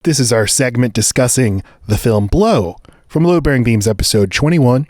This is our segment discussing the film Blow from Load Bearing Beams episode 21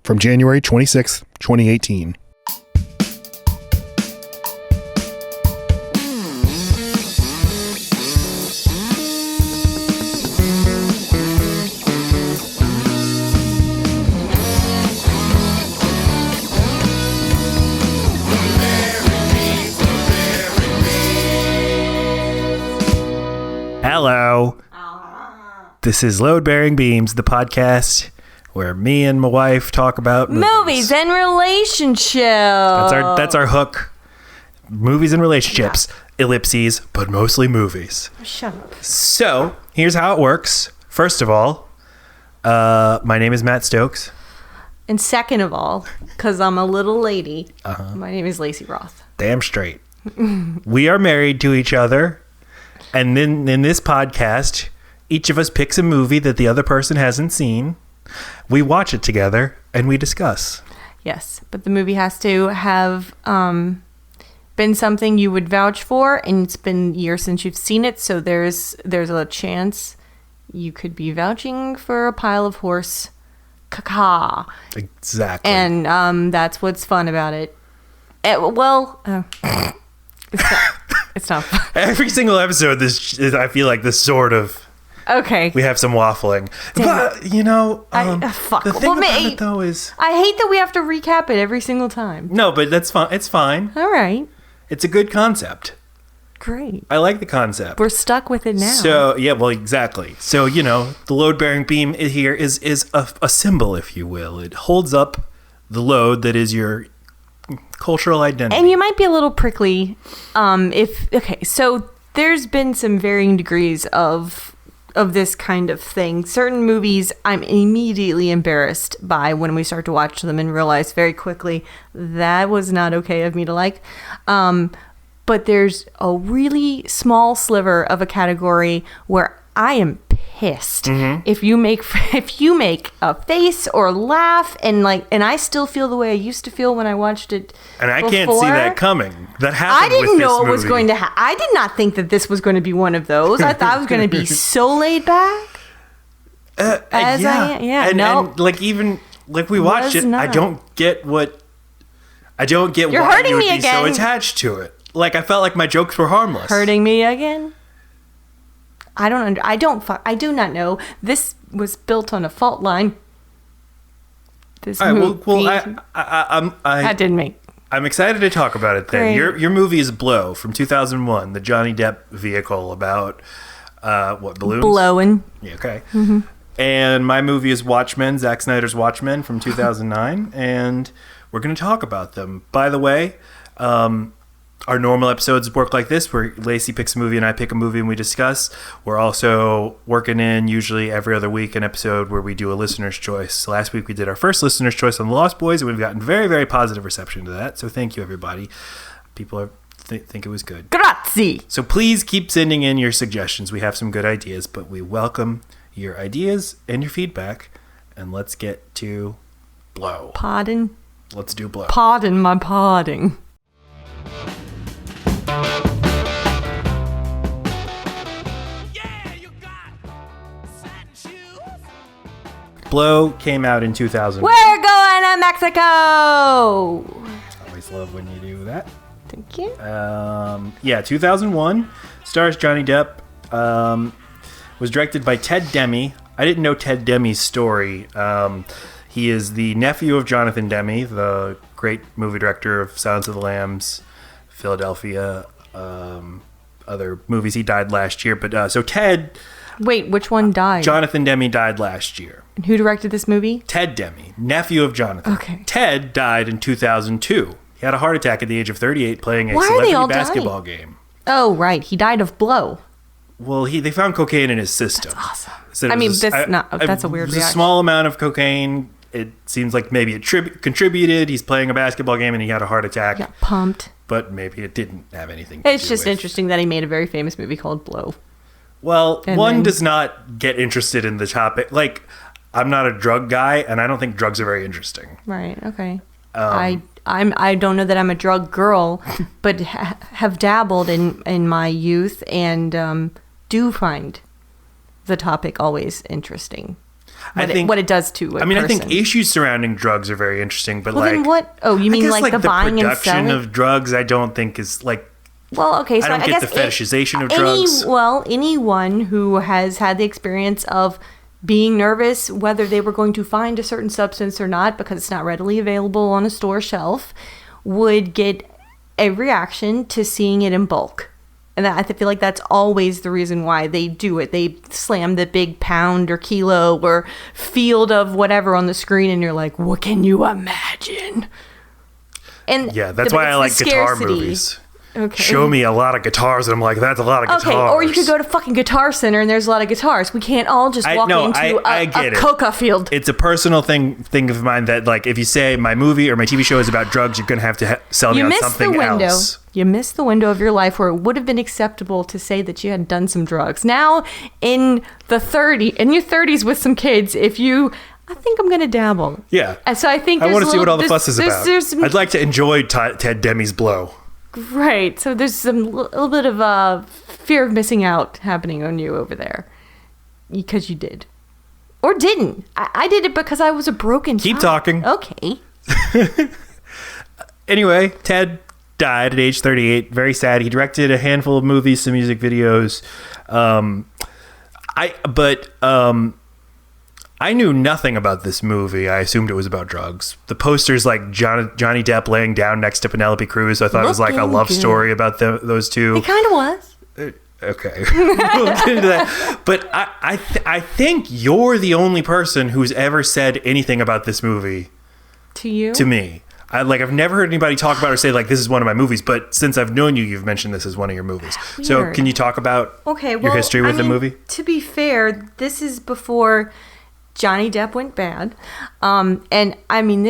from January 26th, 2018. Hello. This is Load Bearing Beams, the podcast where me and my wife talk about movies and relationships. That's our hook. Movies and relationships. Yeah. Ellipses, but mostly movies. Shut up. So, here's how it works. First of all, my name is Matt Stokes. And second of all, because I'm a little lady, my name is Lacey Roth. Damn straight. We are married to each other. And then in this podcast, each of us picks a movie that the other person hasn't seen. We watch it together and we discuss. Yes, but the movie has to have been something you would vouch for, and it's been years since you've seen it, so there's a chance you could be vouching for a pile of horse caca. Exactly. And that's what's fun about it. It's not fun. Every single episode, I feel like this sort of... Okay. We have some waffling. But, you know, fuck. The thing about it, though, is... I hate that we have to recap it every single time. No, but that's fine. It's fine. All right. It's a good concept. Great. I like the concept. We're stuck with it now. So, yeah, well, exactly. So, you know, the load-bearing beam here is a symbol, if you will. It holds up the load that is your cultural identity. And you might be a little prickly so there's been some varying degrees of this kind of thing. Certain movies I'm immediately embarrassed by when we start to watch them and realize very quickly that was not okay of me to like. But there's a really small sliver of a category where I am pissed if you make a face or laugh and I still feel the way I used to feel when I watched it. And I can't see that coming. That happened. I didn't know it was going to happen. I did not think that this was going to be one of those. I thought I was going to be so laid back. And like even like we watched it, I don't get why you would be so attached to it. Like I felt like my jokes were harmless. Hurting me again? I do not know. This was built on a fault line. This movie. That didn't make. I'm excited to talk about it then. Great. Your movie is Blow from 2001, the Johnny Depp vehicle about balloons? Blowing. Yeah, okay. Mm-hmm. And my movie is Watchmen, Zack Snyder's Watchmen from 2009, and we're going to talk about them. By the way, our normal episodes work like this, where Lacey picks a movie and I pick a movie and we discuss. We're also working in, usually every other week, an episode where we do a listener's choice. So last week we did our first listener's choice on The Lost Boys, and we've gotten very, very positive reception to that. So thank you, everybody. People think it was good. Grazie. So please keep sending in your suggestions. We have some good ideas, but we welcome your ideas and your feedback. And let's get to Blow. Pardon? Let's do Blow. Pardon my pardon. Blow came out in 2000. We're going to Mexico! Always love when you do that. Thank you. 2001. Stars Johnny Depp. Was directed by Ted Demme. I didn't know Ted Demme's story. He is the nephew of Jonathan Demme, the great movie director of Silence of the Lambs, Philadelphia, other movies. He died last year. But so Ted... Wait, which one died? Jonathan Demme died last year. And who directed this movie? Ted Demme, nephew of Jonathan. Okay. Ted died in 2002. He had a heart attack at the age of 38 playing a celebrity basketball game. Oh, right. He died of blow. Well, they found cocaine in his system. That's awesome. So that's a weird reaction. A small amount of cocaine. It seems like maybe it contributed. He's playing a basketball game and he had a heart attack. Got pumped. But maybe it didn't have anything to do with it. It's just interesting that he made a very famous movie called Blow. Well, does not get interested in the topic. Like, I'm not a drug guy, and I don't think drugs are very interesting. Right. Okay. I don't know that I'm a drug girl, but have dabbled in my youth and do find the topic always interesting. I think what it does to a I think person. issues surrounding drugs are very interesting, but Well, like, then what? Oh, you I mean guess, like the buying and production selling of drugs? I don't think is like. Well, okay, so I don't I get guess the fetishization of drugs. Anyone who has had the experience of being nervous whether they were going to find a certain substance or not because it's not readily available on a store shelf would get a reaction to seeing it in bulk. And I feel like that's always the reason why they do it. They slam the big pound or kilo or field of whatever on the screen, and you're like, what can you imagine? And Yeah, that's why I like guitar movies. Okay. Show me a lot of guitars, and I'm like, that's a lot of guitars. Okay, or you could go to fucking Guitar Center and there's a lot of guitars. We can't all just walk into a coca field. It's a personal thing of mine that, like, if you say my movie or my TV show is about drugs, you're going to have to sell me on something else. You missed the window of your life where it would have been acceptable to say that you had done some drugs. Now, in your 30s with some kids, I think I'm going to dabble. Yeah. And so I think I want to see what all the fuss is about. I'd like to enjoy Ted Demi's blow. Right. So there's some little bit of fear of missing out happening on you over there. Because you did. Or didn't. I did it because I was a broken Keep child. talking. Okay. Anyway, Ted died at age 38. Very sad. He directed a handful of movies, some music videos. I knew nothing about this movie. I assumed it was about drugs. The poster's like Johnny Depp laying down next to Penelope Cruz. So I thought it was like a love story about those two. It kind of was. Okay. We'll get into that. But I think you're the only person who's ever said anything about this movie To you? to me. I've never heard anybody talk about or say, like, this is one of my movies. But since I've known you, you've mentioned this as one of your movies. Weird. So can you talk about your history with the movie? To be fair, this is before Johnny Depp went bad. And I mean,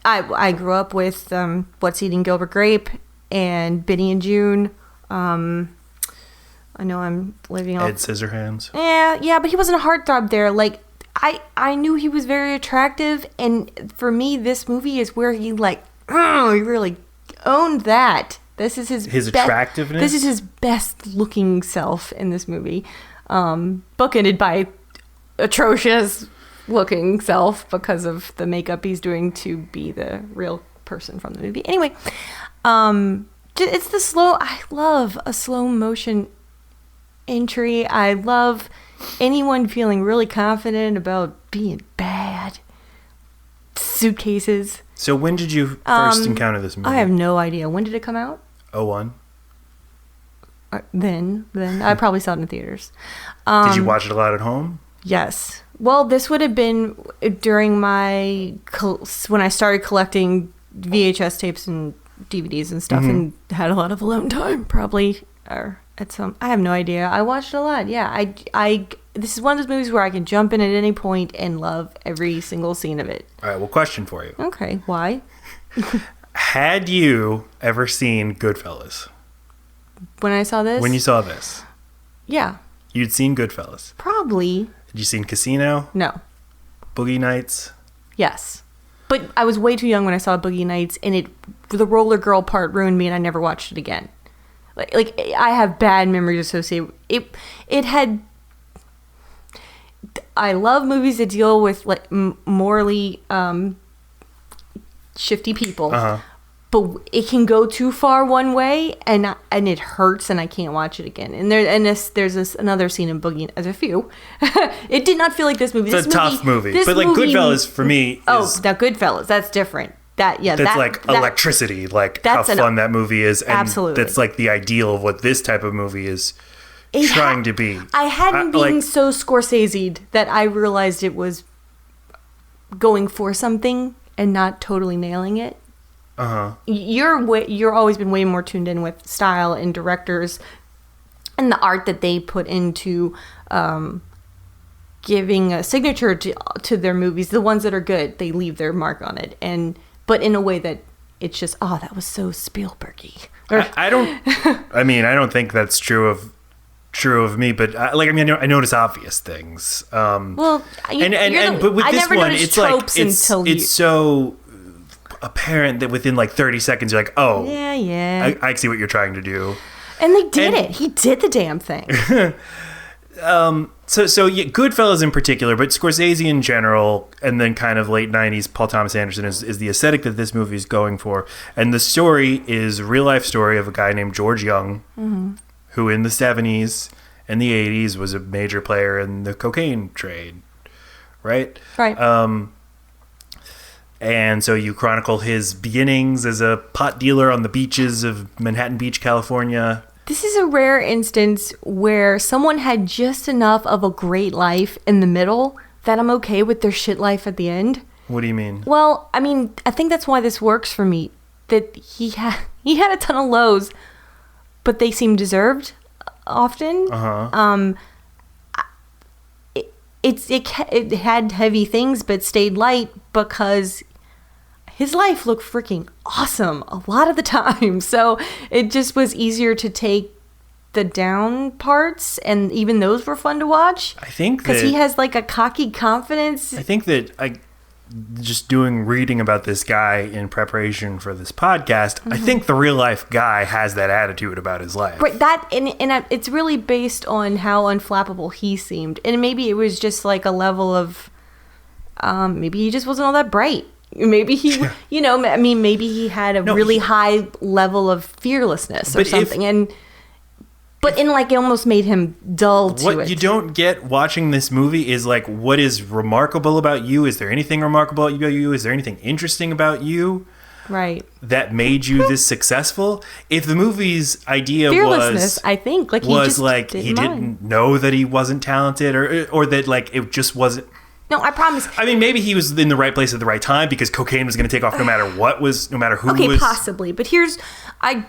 I grew up with What's Eating Gilbert Grape and Benny and June. I know I'm living off Ed Scissorhands. Yeah, but he wasn't a heartthrob there. Like, I knew he was very attractive, and for me, this movie is where he he really owned that. This is his attractiveness. This is his best looking self in this movie, bookended by atrocious looking self because of the makeup he's doing to be the real person from the movie. Anyway, it's I love a slow motion entry. I love anyone feeling really confident about being bad. Suitcases. So when did you first encounter this movie? I have no idea. When did it come out? 01. Then I probably saw it in theaters. Did you watch it a lot at home? Yes. Well, this would have been during when I started collecting VHS tapes and DVDs and stuff, and had a lot of alone time, probably, or at some. I have no idea. I watched it a lot. Yeah, this is one of those movies where I can jump in at any point and love every single scene of it. All right. Well, question for you. Okay, why? Had you ever seen Goodfellas? When I saw this? When you saw this? Yeah. You'd seen Goodfellas? Probably. Had you seen Casino? No. Boogie Nights? Yes. But I was way too young when I saw Boogie Nights, and the roller girl part ruined me, and I never watched it again. Like I have bad memories associated. It had. I love movies that deal with like morally shifty people, but it can go too far one way, and it hurts, and I can't watch it again. And there's another scene in Boogie. There's a few. It did not feel like this movie. It's a tough movie, but like Goodfellas for me. Now Goodfellas, that's different. That's electricity, like how fun that movie is, and absolutely. That's like the ideal of what this type of movie is trying to be. I hadn't been so Scorsese'd that I realized it was going for something and not totally nailing it. You're always been way more tuned in with style and directors and the art that they put into giving a signature to their movies. The ones that are good, they leave their mark on it, but in a way that it's just, that was so Spielbergy. I don't think that's true of me, but I notice obvious things. But with this one, it's like it's so apparent that within like 30 seconds you're like, I see what you're trying to do. And they did it. He did the damn thing. So yeah, Goodfellas in particular, but Scorsese in general, and then kind of late 90s Paul Thomas Anderson is the aesthetic that this movie is going for. And the story is a real life story of a guy named George Young, who in the 70s and the 80s was a major player in the cocaine trade, right? Right. And so you chronicle his beginnings as a pot dealer on the beaches of Manhattan Beach, California. This is a rare instance where someone had just enough of a great life in the middle that I'm okay with their shit life at the end. What do you mean? Well, I mean, I think that's why this works for me. That he had a ton of lows, but they seem deserved often. It had heavy things, but stayed light because his life looked freaking awesome a lot of the time. So it just was easier to take the down parts, and even those were fun to watch. I think because he has like a cocky confidence. I think that just reading about this guy in preparation for this podcast, I think the real life guy has that attitude about his life. Right, that and it's really based on how unflappable he seemed, and maybe it was just like a level of, maybe he just wasn't all that bright. Maybe he, maybe he had a really high level of fearlessness or something, but it almost made him dull to it. What you don't get watching this movie is like, what is remarkable about you? Is there anything remarkable about you? Is there anything interesting about you? Right. That made you this successful? If the movie's idea fearlessness, I think, he didn't know that he wasn't talented, or that it just wasn't. No, I promise. I mean, maybe he was in the right place at the right time because cocaine was going to take off no matter who was. Okay, possibly. But I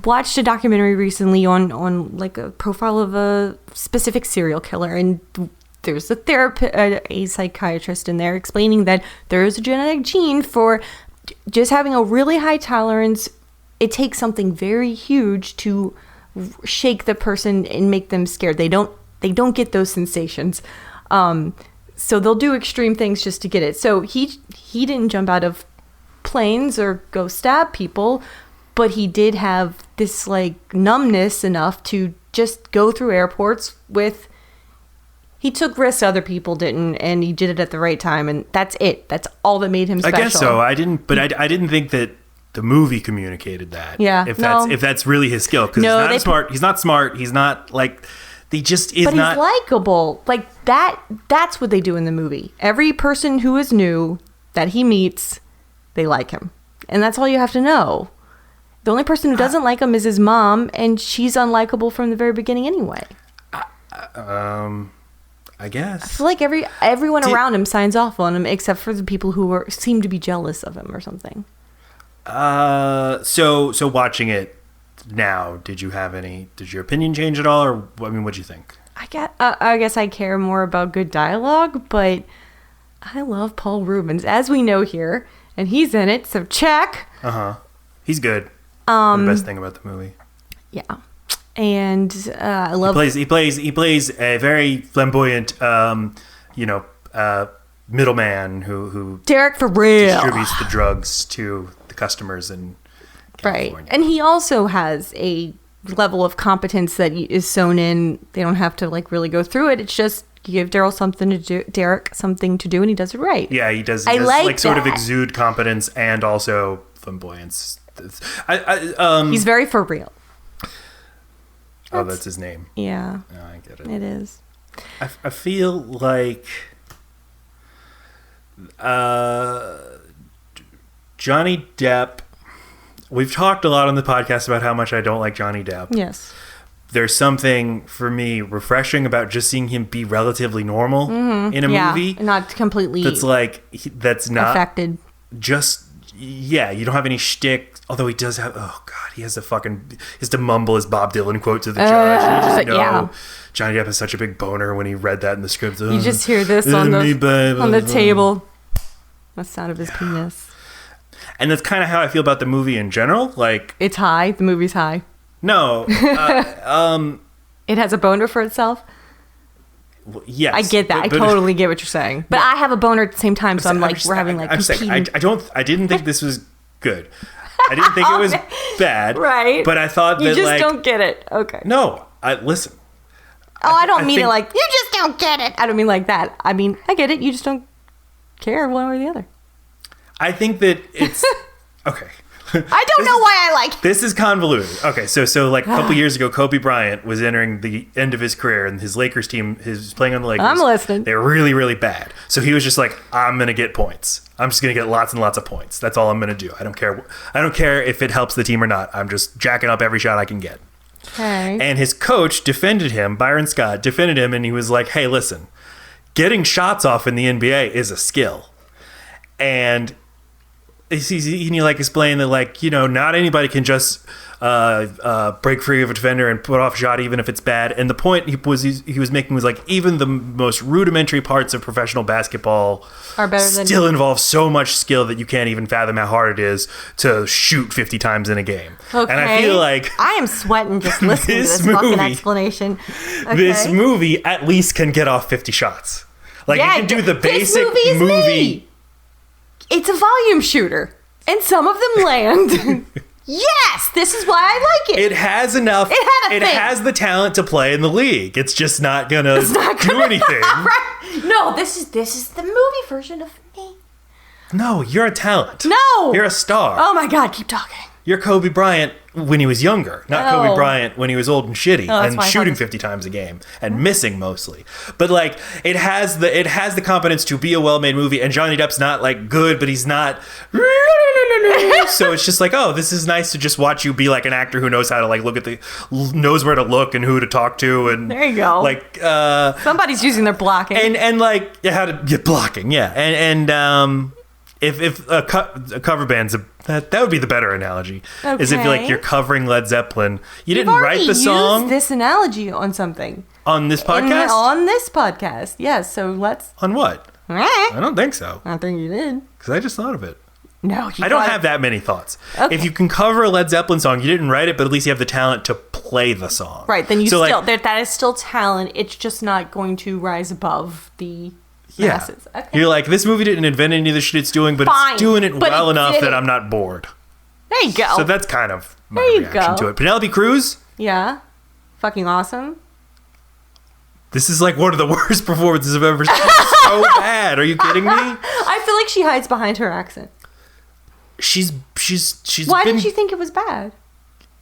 watched a documentary recently on like a profile of a specific serial killer, and there's a therapist, a psychiatrist in there explaining that there is a genetic gene for just having a really high tolerance. It takes something very huge to shake the person and make them scared. They don't get those sensations. So they'll do extreme things just to get it. So he didn't jump out of planes or go stab people, but he did have this numbness enough to just go through airports with. He took risks other people didn't, and he did it at the right time, and that's it. That's all that made him special. I guess so. I didn't think that the movie communicated that. Yeah. If that's really his skill, because he's not smart. He's not He just is not. But he's likable. That's what they do in the movie. Every person who is new that he meets, they like him. And that's all you have to know. The only person who doesn't like him is his mom, and she's unlikable from the very beginning anyway. I guess. I feel like everyone around him signs off on him except for the people who seem to be jealous of him or something. So watching it now, did your opinion change at all, or what'd you think? I guess I care more about good dialogue, but I love Paul Rubens, as we know here, and he's in it, so check. He's good. The best thing about the movie. Yeah, and I love. He plays a very flamboyant, middleman who Derek for real distributes the drugs to the customers in California. Right, and he also has a level of competence that is sewn in. They don't have to really go through it. It's just you give Derek something to do, and he does it right. Yeah, he does. Sort of exude competence and also flamboyance. He's very for real. That's his name. Yeah. No, I get it. It is. I feel like Johnny Depp. We've talked a lot on the podcast about how much I don't like Johnny Depp. Yes. There's something, for me, refreshing about just seeing him be relatively normal in a movie. Not completely that's not affected. You don't have any shtick. Although he does have, he has to mumble his Bob Dylan quote to the judge. And you just know Johnny Depp has such a big boner when he read that in the script. You just hear this on the table. The sound of his penis. And that's kind of how I feel about the movie in general. It's high. The movie's high. No. It has a boner for itself. Well, yes. I get that. I totally get what you're saying. But I have a boner at the same time, so we're having competing. I didn't think this was good. I didn't think it was bad. Right. But I thought you just don't get it. Okay. No. Listen. Oh, I don't mean it think- like, you just don't get it. I don't mean like that. I mean, I get it. You just don't care one way or the other. I think that it's okay. I don't know why I like it. This is convoluted. Okay, so like a couple years ago, Kobe Bryant was entering the end of his career, and his Lakers team, his playing on the Lakers. I'm listening. They were really, really bad. So he was just like, I'm gonna get points. I'm just gonna get lots and lots of points. That's all I'm gonna do. I don't care. I don't care if it helps the team or not. I'm just jacking up every shot I can get. Okay. And his coach defended him. Byron Scott defended him, and he was like, "Hey, listen, getting shots off in the NBA is a skill." And he like explained that, like, you know, not anybody can just break free of a defender and put off a shot even if it's bad. And the point he was making was like, even the most rudimentary parts of professional basketball Are better than still involve so much skill that you can't even fathom how hard it is to shoot 50 times in a game. Okay. And I feel like I am sweating just listening to This this fucking movie- explanation. Okay. this movie at least can get off 50 shots. Like, Yeah, you can do the this basic movie is me. It's a volume shooter, and some of them land. Yes, this is why I like it. It has enough. It had a thing. has the talent to play in the league. It's just not gonna not do gonna- anything. Right. No, this is the movie version of me. No, you're a talent. No. You're a star. Oh my God, keep talking. You're Kobe Bryant when he was younger, not Oh. Kobe Bryant when he was old and shitty Oh, that's and why I thought shooting this- 50 times a game and missing mostly. But like, it has the competence to be a well-made movie, and Johnny Depp's not like good, but he's not. So it's just like, oh, this is nice to just watch you be like an actor who knows how to like knows where to look and who to talk to, and There you go. Like, Somebody's using their blocking. and like how to get blocking, yeah, and if a cover band's that would be the better analogy. Is if like Okay. you're covering Led Zeppelin, you You've didn't write already the song used this analogy on something. on this podcast. On this podcast, yes. So let's. On what? I don't think so, I think you did. because I just thought of it. No, I don't have that many thoughts. Okay. If you can cover a Led Zeppelin song, you didn't write it, but at least you have the talent to play the song. Right, then you So, still like, that is still talent. It's just not going to rise above the yeah. masses. Okay. You're like, this movie didn't invent any of the shit it's doing, but Fine, it's doing it but well it enough did that it. I'm not bored. There you go. So that's kind of my There you reaction go. to it. Penelope Cruz, yeah, fucking awesome. this is like one of the worst performances I've ever seen. So bad. Are you kidding me? I feel like she hides behind her accent. She's Why been. did you think it was bad?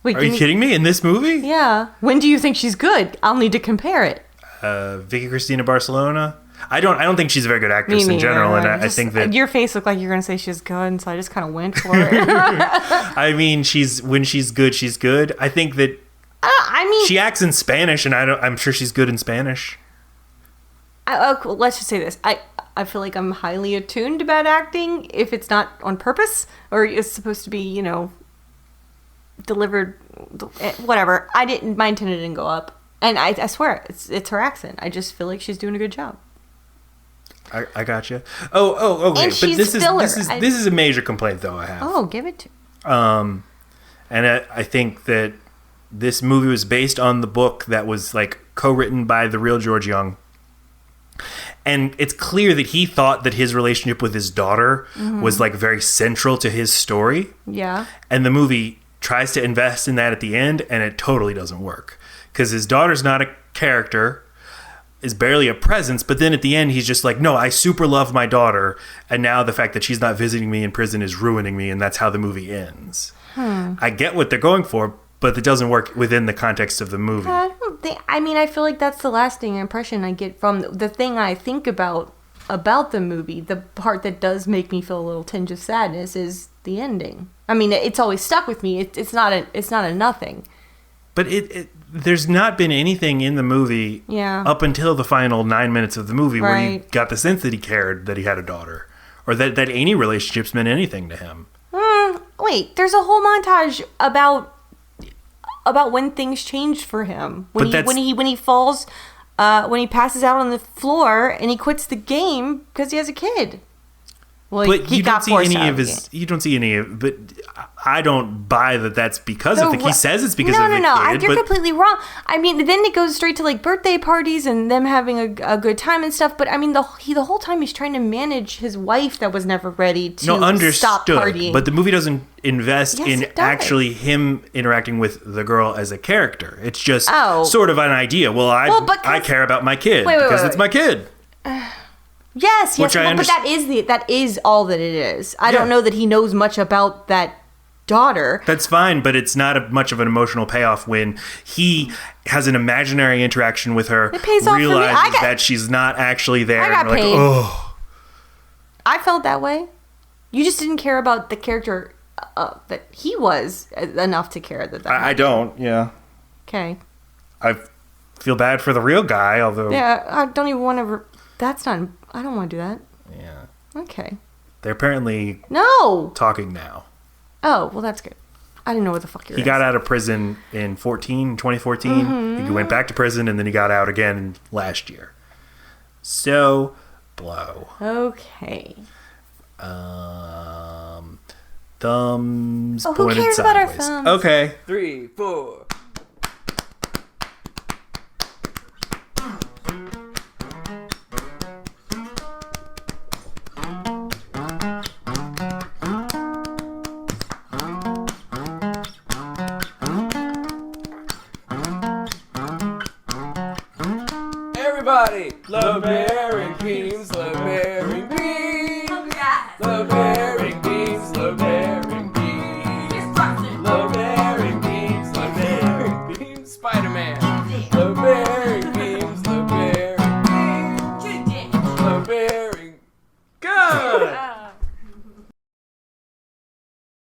Wait, Are you kidding me? In this movie, Yeah. When do you think she's good? I'll need to compare it. Vicky Cristina Barcelona. I don't think she's a very good actress in general, and I think that your face looked like you're gonna say she's good, and so I just kind of went for it. I mean when she's good, she's good. I think that I mean, she acts in Spanish, and I'm sure she's good in Spanish. let's just say this. I feel like I'm highly attuned to bad acting if it's not on purpose or it's supposed to be, delivered, whatever. My antenna didn't go up, and I swear it's her accent. I just feel like she's doing a good job. I got you. Oh, okay. And But she's this filler. this is a major complaint though I have. Oh, give it to. And I think that this movie was based on the book that was like co-written by the real George Young. And it's clear that he thought that his relationship with his daughter was like very central to his story. Yeah. And the movie tries to invest in that at the end, and it totally doesn't work. Because his daughter's not a character, is barely a presence, but then at the end he's just like, no, I super love my daughter, and now the fact that she's not visiting me in prison is ruining me, and that's how the movie ends. I get what they're going for, but it doesn't work within the context of the movie. I feel like that's the lasting impression I get from the thing I think about the movie. The part that does make me feel a little tinge of sadness is the ending. I mean, it's always stuck with me. It's not a nothing. But there's not been anything in the movie up until the final 9 minutes of the movie where you got the sense that he cared that he had a daughter, or that any relationships meant anything to him. Wait, there's a whole montage about when things changed for him. When he falls, when he passes out on the floor and he quits the game because he has a kid. Well, But he you don't got see forced any out of the his. You don't see any of. But I don't buy that. That's because of the. He says it's because of the No. kid. You're but completely wrong. I mean, then it goes straight to like birthday parties and them having a good time and stuff. But I mean, the whole time he's trying to manage his wife that was never ready to stop partying. But the movie doesn't invest Yes, in it does. actually him interacting with the girl as a character. It's just Oh. sort of an idea. Well, I care about my kid because it's my kid. Yes, Which I but that is all that it is. I don't know that he knows much about that daughter. That's fine, but it's not much of an emotional payoff when he has an imaginary interaction with her, It pays off for me. realizes that she's not actually there, I got and we're paid. like, oh. I felt that way. You just didn't care about the character that he was enough to care that. I don't, yeah. Okay. I feel bad for the real guy, although... Yeah, I don't even want to... That's not... I don't want to do that. Yeah. Okay. They're apparently No! talking now. Oh, well, that's good. I didn't know what the fuck He got out of prison in 2014. Mm-hmm. He went back to prison, and then he got out again last year. So, blow. Okay. Thumbs Oh, who pointed cares about our sideways. thumbs? Okay. 3, 4. Everybody, love American Kings.